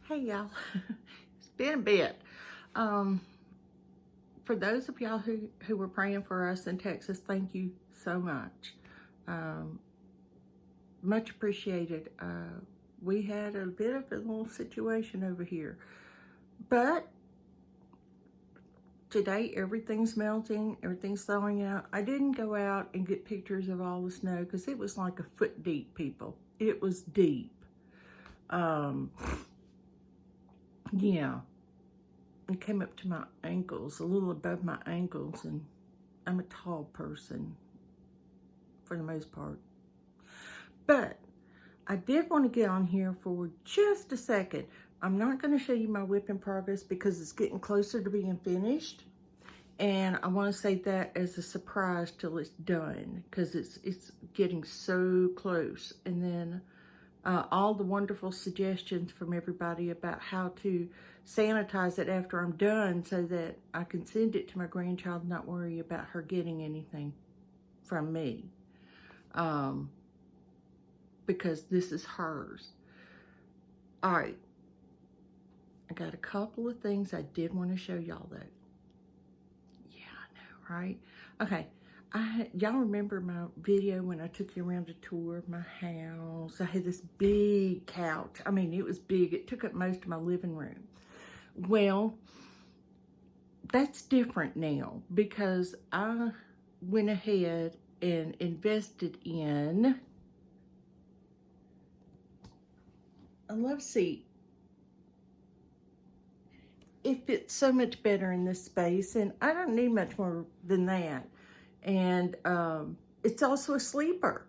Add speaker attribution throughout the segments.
Speaker 1: Hey y'all, it's been a bit. For those of y'all who were praying for us in Texas, thank you so much. Much appreciated. We had a bit of a little situation over here, but today everything's melting, everything's thawing out. I didn't go out and get pictures of all the snow because it was like a foot deep, people. It was deep. Yeah, it came up to my ankles, a little above my ankles, and I'm a tall person for the most part. But I did want to get on here for just a second. I'm not going to show you my whip in progress because it's getting closer to being finished. And I want to save that as a surprise till it's done because it's getting so close. And then all the wonderful suggestions from everybody about how to sanitize it after I'm done so that I can send it to my grandchild and not worry about her getting anything from me. Because this is hers. All right. I got a couple of things I did want to show y'all though. Yeah, I know, right? Okay. Y'all remember my video when I took you around a tour of my house? I had this big couch. I mean, it was big. It took up most of my living room. Well, that's different now because I went ahead and invested in a love seat. It fits so much better in this space, and I don't need much more than that. And it's also a sleeper.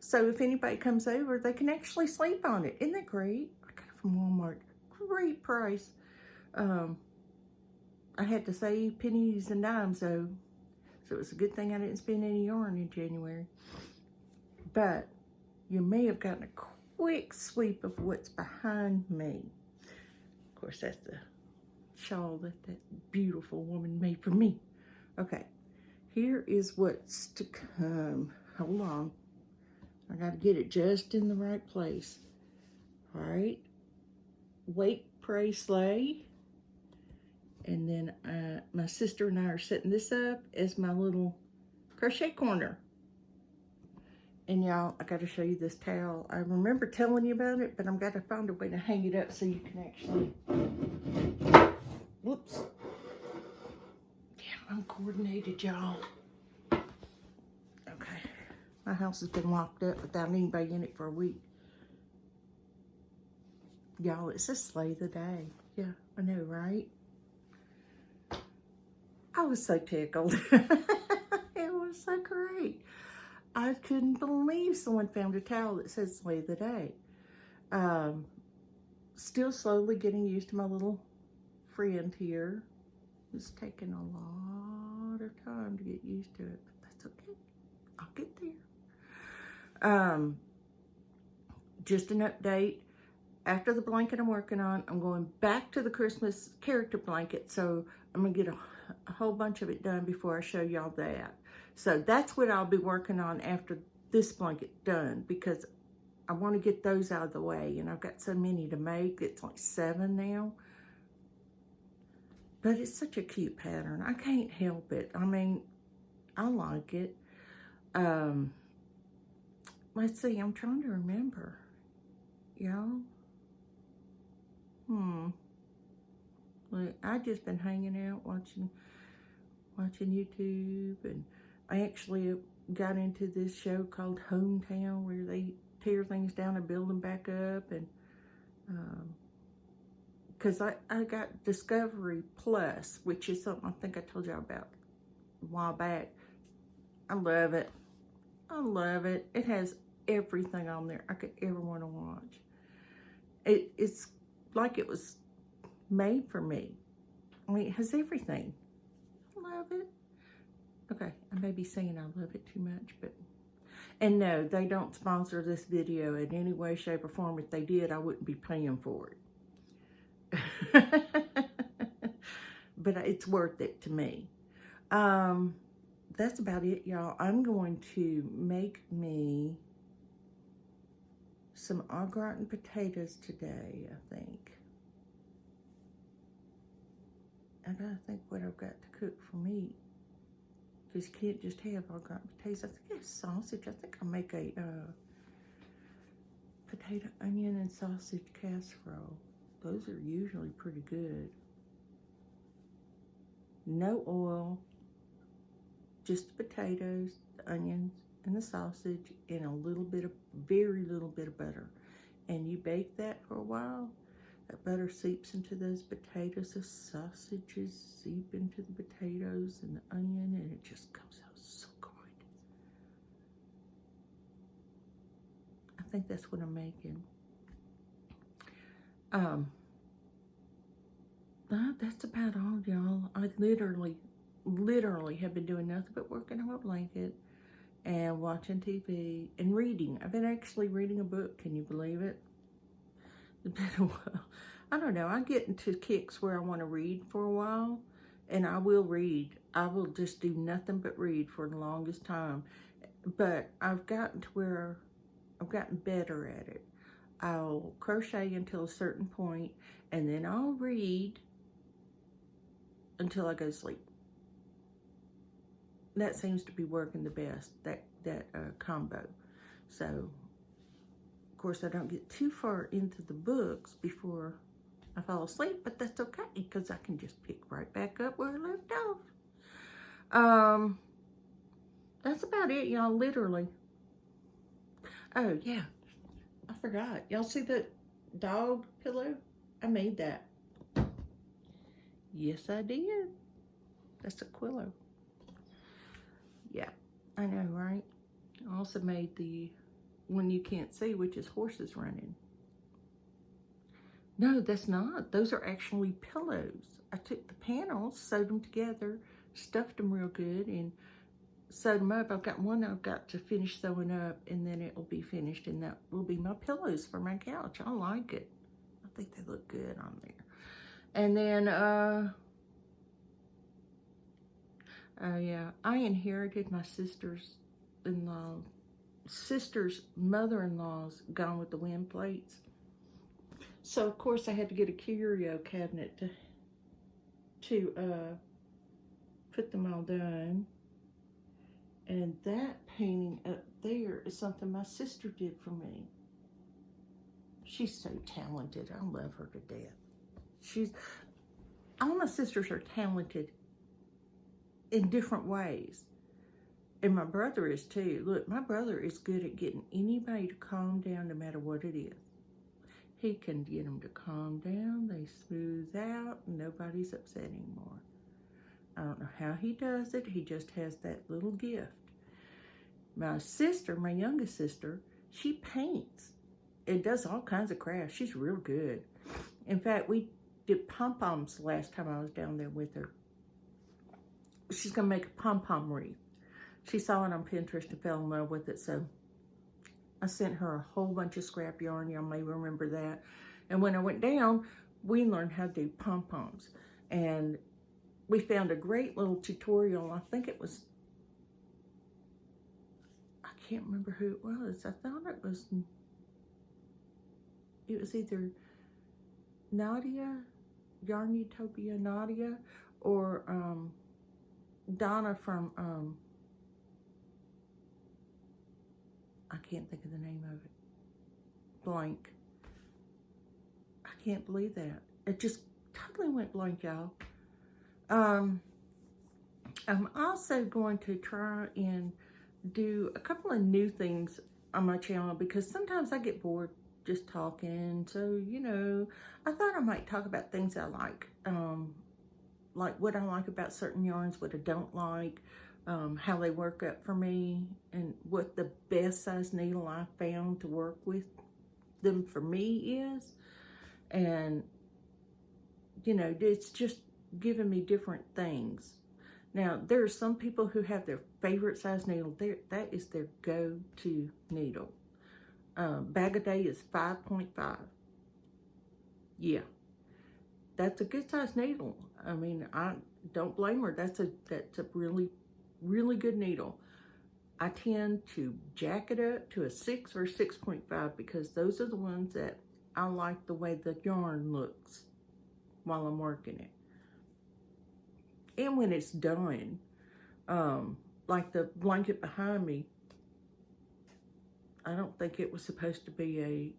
Speaker 1: So if anybody comes over, they can actually sleep on it. Isn't that great? I got it from Walmart. Great price. I had to save pennies and dimes, though. So it was a good thing I didn't spend any yarn in January. But you may have gotten a quick sweep of what's behind me. Of course, that's the shawl that beautiful woman made for me. Okay. Here is what's to come. Hold on. I got to get it just in the right place. All right. Wait, pray, slay. And then my sister and I are setting this up as my little crochet corner. And y'all, I got to show you this towel. I remember telling you about it, but I'm got to find a way to hang it up so you can actually. Whoops. I'm coordinated, y'all. Okay. My house has been locked up without anybody in it for a week. Y'all, it's a slay the day. Yeah, I know, right? I was so tickled. It was so great. I couldn't believe someone found a towel that says slay the day. Still slowly getting used to my little friend here. It's taken a lot of time to get used to it, but that's okay. I'll get there. Just an update. After the blanket I'm working on, I'm going back to the Christmas character blanket, so I'm going to get a whole bunch of it done before I show y'all that. So that's what I'll be working on after this blanket done, because I want to get those out of the way, and I've got so many to make. It's like 7 now. But it's such a cute pattern. I can't help it. I mean, I like it. Let's see. I'm trying to remember. Y'all? Look, I've just been hanging out watching YouTube. And I actually got into this show called Hometown where they tear things down and build them back up. And because I got Discovery Plus, which is something I think I told y'all about a while back. I love it. I love it. It has everything on there I could ever want to watch. It's like it was made for me. I mean, it has everything. I love it. Okay, I may be saying I love it too much, but... And no, they don't sponsor this video in any way, shape, or form. If they did, I wouldn't be paying for it. But it's worth it to me. That's about it, y'all. I'm going to make me some au gratin potatoes today, I think. I gotta think what I've got to cook for meat. Because you can't just have all gratin potatoes. I think I have sausage. I think I'll make a potato, onion, and sausage casserole. Those are usually pretty good. No oil, just the potatoes, the onions, and the sausage, and a little bit of, very little bit of butter. And you bake that for a while. That butter seeps into those potatoes. The sausages seep into the potatoes and the onion, and it just comes out so good. I think that's what I'm making. That's about all, y'all. I literally have been doing nothing but working on my blanket and watching TV and reading. I've been actually reading a book. Can you believe it? It's been a while. I don't know. I get into kicks where I want to read for a while, and I will read. I will just do nothing but read for the longest time. But I've gotten to where I've gotten better at it. I'll crochet until a certain point, and then I'll read until I go to sleep. That seems to be working the best, that combo. So, of course, I don't get too far into the books before I fall asleep, but that's okay, because I can just pick right back up where I left off. That's about it, y'all, literally. Oh, yeah, I forgot. Y'all see the dog pillow? I made that. Yes, I did. That's a Quillo. Yeah, I know, right? I also made the one you can't see, which is horses running. No, that's not. Those are actually pillows. I took the panels, sewed them together, stuffed them real good, and sewed them up. I've got one I've got to finish sewing up, and then it will be finished, and that will be my pillows for my couch. I like it. I think they look good on there. And then, yeah, I inherited my sister's mother-in-law's Gone with the Wind plates. So, of course, I had to get a curio cabinet to put them all done. And that painting up there is something my sister did for me. She's so talented. I love her to death. All my sisters are talented in different ways. And my brother is too. Look, my brother is good at getting anybody to calm down no matter what it is. He can get them to calm down. They smooth out. Nobody's upset anymore. I don't know how he does it. He just has that little gift. My sister, my youngest sister, she paints and does all kinds of crafts. She's real good. In fact, we did pom-poms the last time I was down there with her. She's going to make a pom-pom wreath. She saw it on Pinterest and fell in love with it, so I sent her a whole bunch of scrap yarn. Y'all may remember that. And when I went down, we learned how to do pom-poms. And we found a great little tutorial. I think it was, I can't remember who it was. I thought it was either Nadia, Yarn Utopia Nadia, or Donna from, I can't think of the name of it. Blank. I can't believe that. It just totally went blank, y'all. I'm also going to try and do a couple of new things on my channel, because sometimes I get bored just talking. So, you know, I thought I might talk about things I like what I like about certain yarns, what I don't like, how they work up for me, and what the best size needle I found to work with them for me is. And, you know, it's just giving me different things. Now, there are some people who have their favorite size needle. That is their go-to needle. Bag a day is 5.5. Yeah, that's a good size needle. I mean, I don't blame her. That's a really, really good needle. I tend to jack it up to a 6 or 6.5 because those are the ones that I like the way the yarn looks while I'm working it. and when it's done. Like the blanket behind me, I don't think it was supposed to be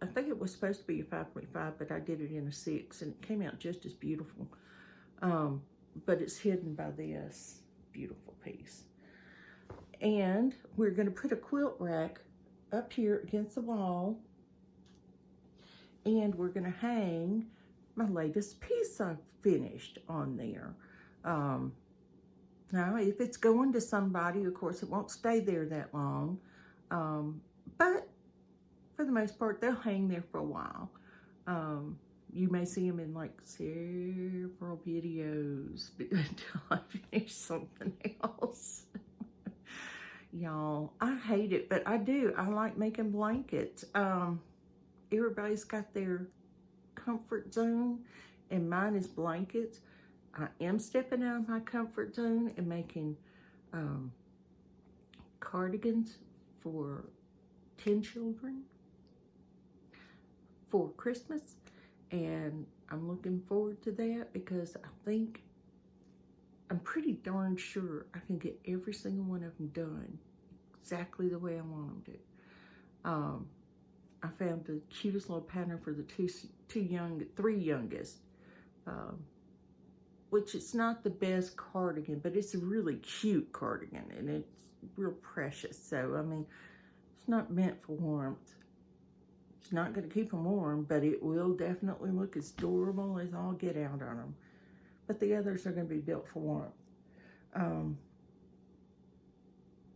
Speaker 1: I think it was supposed to be a 5.5, but I did it in a 6, and it came out just as beautiful. But it's hidden by this beautiful piece. And we're going to put a quilt rack up here against the wall, and we're going to hang my latest piece I've finished on there. Now, if it's going to somebody, of course, it won't stay there that long. But for the most part, they'll hang there for a while. You may see them in like several videos until I finish something else. Y'all, I hate it, but I do. I like making blankets. Everybody's got their comfort zone, and mine is blankets. I am stepping out of my comfort zone and making cardigans for 10 children for Christmas, and I'm looking forward to that because I'm pretty darn sure I can get every single one of them done exactly the way I want them to. I found the cutest little pattern for the three youngest, which it's not the best cardigan, but it's a really cute cardigan, and it's real precious. So, I mean, it's not meant for warmth. It's not going to keep them warm, but it will definitely look as adorable as all get out on them. But the others are going to be built for warmth.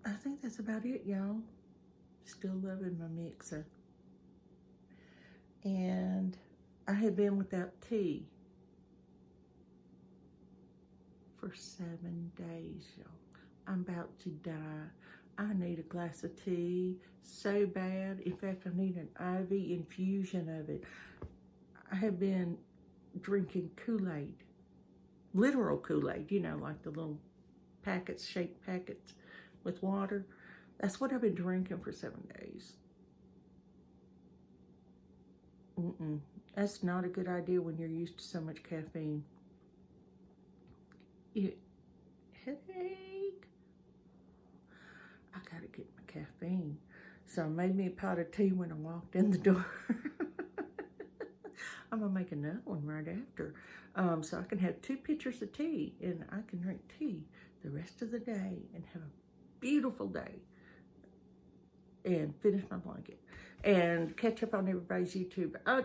Speaker 1: I think that's about it, y'all. Still loving my mixer. And I have been without tea for 7 days, y'all. I'm about to die. I need a glass of tea so bad. In fact, I need an IV infusion of it. I have been drinking Kool-Aid. Literal Kool-Aid, you know, like the little packets, shake packets with water. That's what I've been drinking for 7 days. That's not a good idea when you're used to so much caffeine. Headache. I gotta get my caffeine. So I made me a pot of tea when I walked in the door. I'm gonna make another one right after. So I can have 2 pitchers of tea, and I can drink tea the rest of the day and have a beautiful day and finish my blanket and catch up on everybody's YouTube. I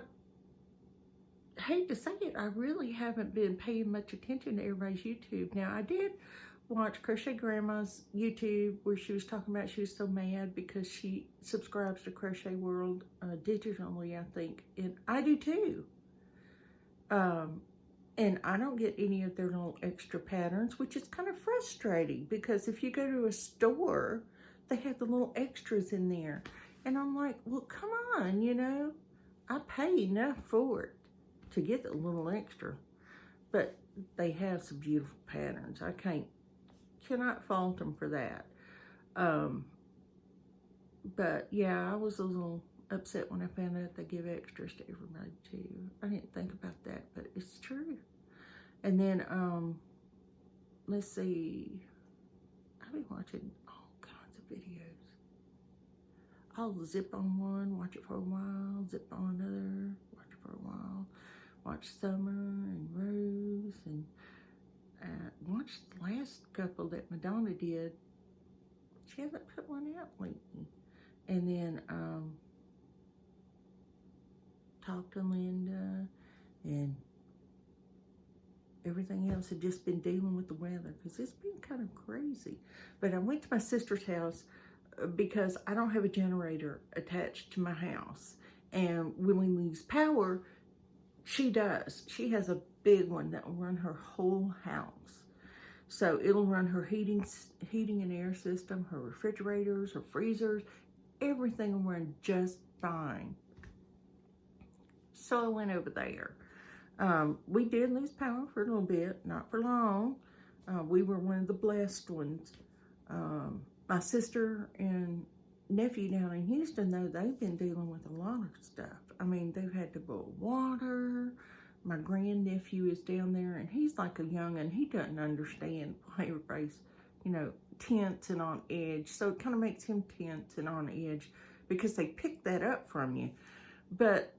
Speaker 1: hate to say it, I really haven't been paying much attention to everybody's YouTube. Now, I did watch Crochet Grandma's YouTube where she was talking about she was so mad because she subscribes to Crochet World digitally, I think, and I do too. And I don't get any of their little extra patterns, which is kind of frustrating because if you go to a store, they have the little extras in there. And I'm like, well, come on, you know, I pay enough for it to get the little extra. But they have some beautiful patterns. I cannot fault them for that. But yeah, I was a little upset when I found out they give extras to everybody too. I didn't think about that, but it's true. And then, let's see, I've been watching all kinds of videos. I'll zip on one, watch it for a while, zip on another, watch it for a while, watch Summer and Rose, and watch the last couple that Madonna did. She hasn't put one out lately. And then talk to Linda, and everything else had just been dealing with the weather because it's been kind of crazy. But I went to my sister's house because I don't have a generator attached to my house. And when we lose power, she does. She has a big one that will run her whole house. So it'll run her heating and air system, her refrigerators, her freezers, everything will run just fine. So I went over there. We did lose power for a little bit, not for long. We were one of the blessed ones. My sister and nephew down in Houston, though, they've been dealing with a lot of stuff. I mean, they've had to boil water. my grandnephew is down there, and he's like a young'un. He doesn't understand why everybody's, you know, tense and on edge. So it kind of makes him tense and on edge because they pick that up from you. But,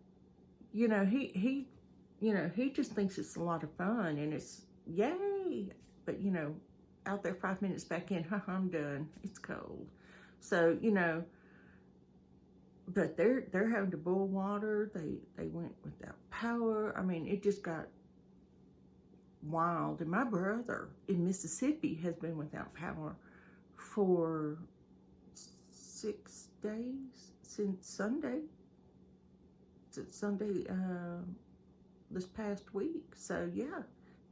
Speaker 1: you know, he just thinks it's a lot of fun, and it's yay. But, you know, out there 5 minutes back in, I'm done. It's cold. So, you know, but they're having to boil water. They went without power. I mean, it just got wild. And my brother in Mississippi has been without power for 6 days since Sunday. This past week. So yeah,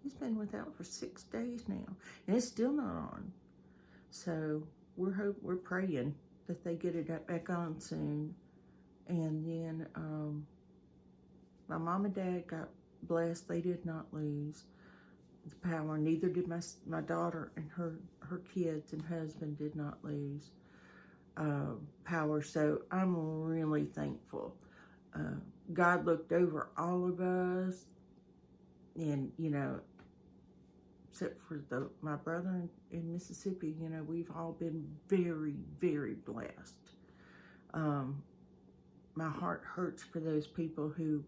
Speaker 1: he's been without for 6 days now, and it's still not on. So we're praying that they get it back on soon. And then my mom and dad got blessed. They did not lose the power. Neither did my daughter, and her kids and husband did not lose power. So I'm really thankful. God looked over all of us, and, you know, except for my brother in Mississippi, you know, we've all been very, very blessed. My heart hurts for those people who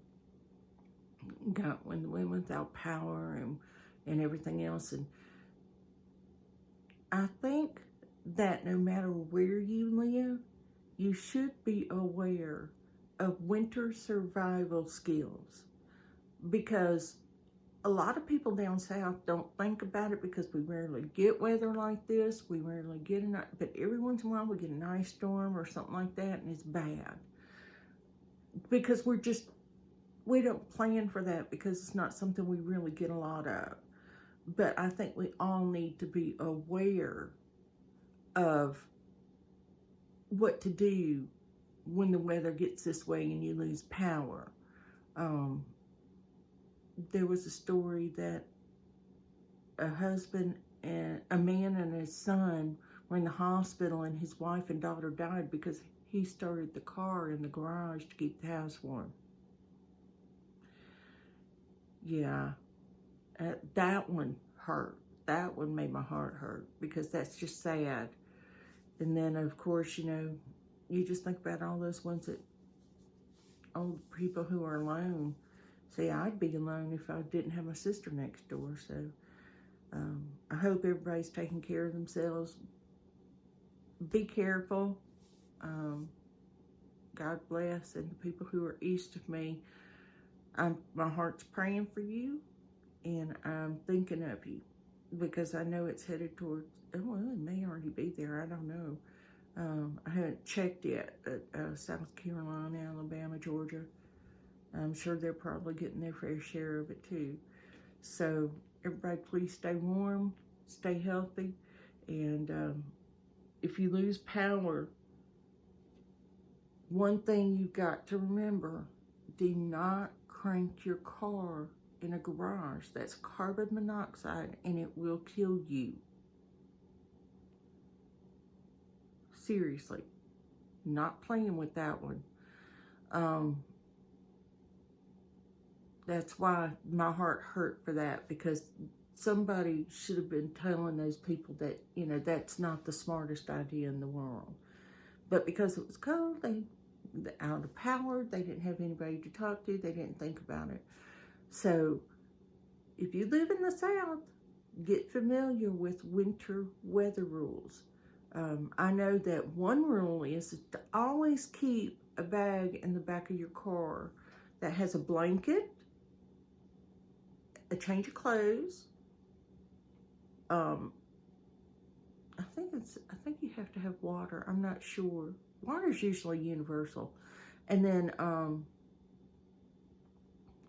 Speaker 1: went without power and everything else. And I think that no matter where you live, you should be aware of winter survival skills, because a lot of people down south don't think about it because we rarely get weather like this. We rarely get but every once in a while we get an ice storm or something like that, and it's bad. Because we don't plan for that, because it's not something we really get a lot of. But I think we all need to be aware of what to do when the weather gets this way and you lose power. There was a story that a man and his son were in the hospital, and his wife and daughter died because he started the car in the garage to keep the house warm. Yeah, that one hurt. That one made my heart hurt, because that's just sad. And then, of course, you know, you just think about all those old people who are alone. See, I'd be alone if I didn't have my sister next door. So I hope everybody's taking care of themselves. Be careful. God bless. And the people who are east of me, my heart's praying for you, and I'm thinking of you, because I know it's headed towards, well, it may already be there. I don't know. I haven't checked yet at South Carolina, Alabama, Georgia. I'm sure they're probably getting their fair share of it too. So everybody, please stay warm, stay healthy, and if you lose power, one thing you've got to remember: do not crank your car in a garage. That's carbon monoxide, and it will kill you. Seriously, not playing with that one. That's why my heart hurt for that, because somebody should have been telling those people that, you know, that's not the smartest idea in the world. But because it was cold, they out of power, they didn't have anybody to talk to, they didn't think about it. So if you live in the South, get familiar with winter weather rules. I know that one rule is to always keep a bag in the back of your car that has a blanket, a change of clothes. I think you have to have water. I'm not sure. Water is usually universal. And then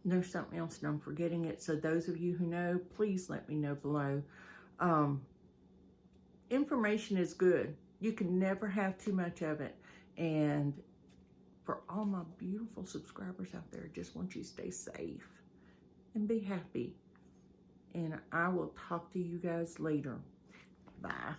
Speaker 1: there's something else, and I'm forgetting it. So those of you who know, please let me know below. Information is good. You can never have too much of it. And for all my beautiful subscribers out there, I just want you to stay safe and be happy. And I will talk to you guys later. Bye.